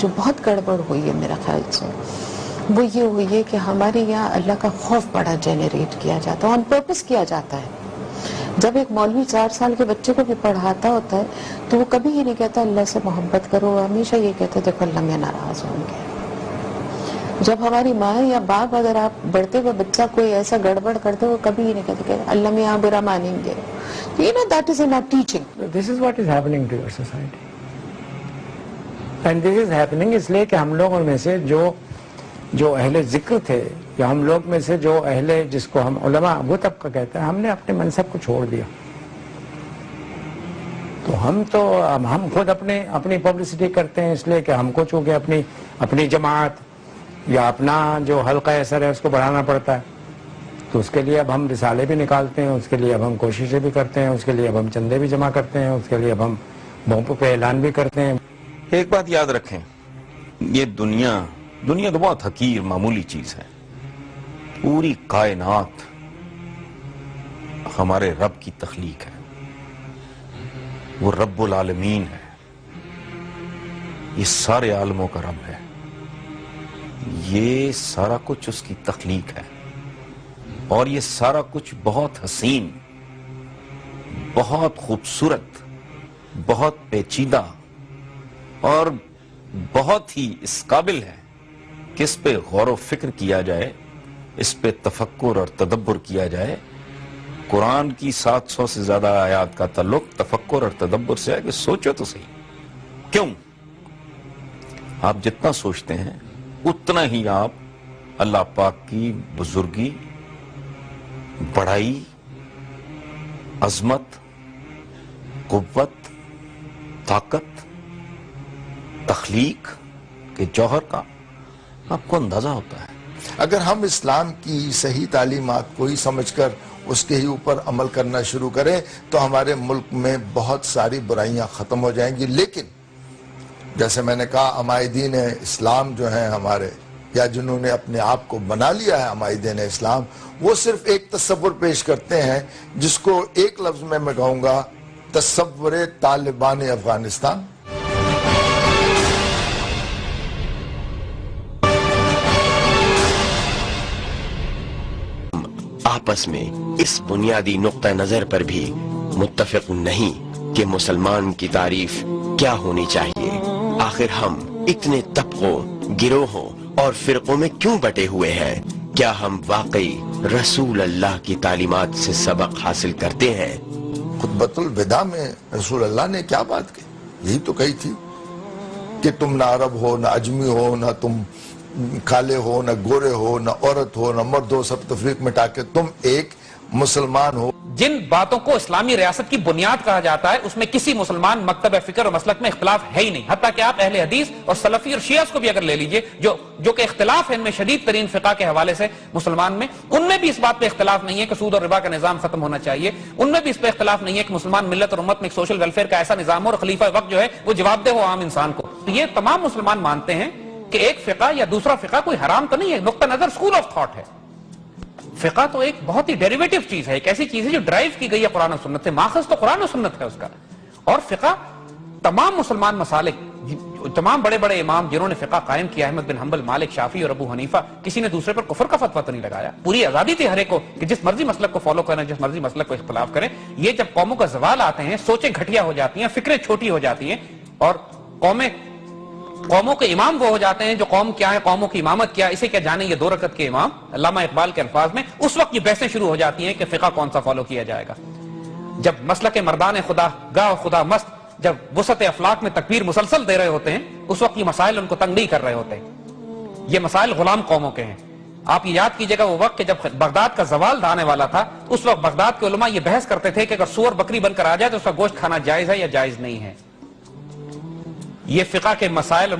جو بہت گڑبڑ ہوئی ہے میرا خیال سے، وہ یہ ہوئی ہے کہ ہمارے یہاں اللہ کا خوف بڑا جنریٹ کیا جاتا ہے، آن پرپس کیا جاتا ہے۔ جب ایک مولوی 4 سال کے بچے کو بھی پڑھاتا ہوتا ہے تو وہ کبھی یہ نہیں کہتا اللہ سے محبت کرو، ہمیشہ یہ کہتا ہے دیکھو اللہ میں ناراض ہوں گے۔ جب ہماری ماں یا باپ اگر آپ بڑھتے ہوئے بچہ کوئی ایسا گڑبڑ کرتے وہ کبھی یہ نہیں کہتے کہ اللہ میں یہاں برا مانیں گے۔ that is not teaching. This is what is happening to your society. And this is happening اس لیے کہ ہم لوگوں میں سے جو اہل ذکر تھے، یا ہم لوگ میں سے جو اہل جس کو ہم علماء وہ طبقہ کہتے ہیں، ہم نے اپنے منصب کو چھوڑ دیا۔ تو ہم خود اپنی پبلسٹی کرتے ہیں اس لیے کہ ہم کو چونکہ اپنی جماعت یا اپنا جو حلقہ اثر ہے اس کو بڑھانا پڑتا ہے، تو اس کے لیے اب ہم رسالے بھی نکالتے ہیں، اس کے لیے اب ہم کوششیں بھی کرتے ہیں، اس کے لیے اب ہم چندے بھی جمع کرتے ہیں، اس کے لیے اب ہم بومپوں پہ اعلان بھی کرتے ہیں۔ ایک بات یاد رکھیں، یہ دنیا تو بہت حقیر معمولی چیز ہے۔ پوری کائنات ہمارے رب کی تخلیق ہے، وہ رب العالمین ہے، یہ سارے عالموں کا رب ہے، یہ سارا کچھ اس کی تخلیق ہے، اور یہ سارا کچھ بہت حسین، بہت خوبصورت، بہت پیچیدہ اور بہت ہی اس قابل ہے کہ اس پہ غور و فکر کیا جائے، اس پہ تفکر اور تدبر کیا جائے۔ قرآن کی 700 سے زیادہ آیات کا تعلق تفکر اور تدبر سے ہے کہ سوچو تو صحیح۔ کیوں؟ آپ جتنا سوچتے ہیں اتنا ہی آپ اللہ پاک کی بزرگی، بڑائی، عظمت، قوت، طاقت، تخلیق کے جوہر کا آپ کو اندازہ ہوتا ہے۔ اگر ہم اسلام کی صحیح تعلیمات کو ہی سمجھ کر اس کے ہی اوپر عمل کرنا شروع کریں تو ہمارے ملک میں بہت ساری برائیاں ختم ہو جائیں گی۔ لیکن جیسے میں نے کہا، عمائدین اسلام جو ہیں ہمارے، یا جنہوں نے اپنے آپ کو بنا لیا ہے عمائدین اسلام، وہ صرف ایک تصور پیش کرتے ہیں جس کو ایک لفظ میں کہوں گا، تصور طالبان افغانستان۔ آپس میں اس بنیادی نقطہ نظر پر بھی متفق نہیں کہ مسلمان کی تعریف کیا ہونی چاہیے۔ آخر ہم اتنے طبقوں، گروہوں اور فرقوں میں کیوں بٹے ہوئے ہیں؟ کیا ہم واقعی رسول اللہ کی تعلیمات سے سبق حاصل کرتے ہیں؟ خطبۃ الوداع میں رسول اللہ نے کیا بات کی؟ یہی تو کہی تھی کہ تم نہ عرب ہو، نہ اجمی ہو، نہ تم کالے ہو، نہ گورے ہو، نہ عورت ہو، نہ مرد ہو، سب تفریق مٹا کے تم ایک مسلمان ہو۔ جن باتوں کو اسلامی ریاست کی بنیاد کہا جاتا ہے اس میں کسی مسلمان مکتب فکر اور مسلک میں اختلاف ہے ہی نہیں، حتیٰ کہ آپ اہل حدیث اور سلفی اور شیعہ کو بھی اگر لے لیجئے جو کہ اختلاف ہے ان میں شدید ترین فقہ کے حوالے سے مسلمان میں، ان میں بھی اس بات پہ اختلاف نہیں ہے کہ سود اور ربا کا نظام ختم ہونا چاہیے، ان میں بھی اس پہ اختلاف نہیں ہے کہ مسلمان ملت اور امت میں ایک سوشل ویلفیئر کا ایسا نظام ہو اور خلیفہ وقت جو ہے وہ جواب دہ ہو عام انسان کو۔ یہ تمام مسلمان مانتے ہیں کہ ایک فقہ یا دوسرا فقہ کوئی حرام تو نہیں ہے، نقطہ نظر سکول آف تھاٹ ہے۔ فقہ تو ایک بہت ہی ڈیریویٹو چیز ہے، ایک ایسی چیز ہے جو ڈرائیو کی گئی ہے قرآن و سنت سے، ماخذ تو قرآن و سنت ہے اس کا۔ اور فقہ تمام مسلمان مسالک، تمام بڑے بڑے امام جنہوں نے فقہ قائم کیا، احمد بن حنبل، مالک، شافعی اور ابو حنیفہ، کسی نے دوسرے پر کفر کا فتویٰ تو نہیں لگایا۔ پوری آزادی تھی ہر ایک کو کہ جس مرضی مسلک کو فالو کریں، جس مرضی مسلک کو اختلاف کریں۔ یہ جب قوموں کا زوال آتے ہیں، سوچیں گھٹیا ہو جاتی ہیں، فکریں چھوٹی ہو جاتی ہیں، اور قوموں کے امام وہ ہو جاتے ہیں جو قوم کیا ہے، قوموں کی امامت کیا ہے، اسے کیا جانے یہ 2 رکعت کے امام، علامہ اقبال کے الفاظ میں، اس وقت یہ بحثیں شروع ہو جاتی ہیں کہ فقہ کون سا فالو کیا جائے گا۔ جب مسلک مردان خدا گاہ خدا مست جب وسعت افلاک میں تکبیر مسلسل دے رہے ہوتے ہیں، اس وقت یہ مسائل ان کو تنگ نہیں کر رہے ہوتے، یہ مسائل غلام قوموں کے ہیں۔ آپ یہ یاد کیجئے گا وہ وقت کہ جب بغداد کا زوال آنے والا تھا، اس وقت بغداد کے علماء یہ بحث کرتے تھے کہ اگر سور بکری بن کر آ جائے تو اس کا گوشت کھانا جائز ہے یا جائز نہیں ہے۔ یہ فقہ کے مسائل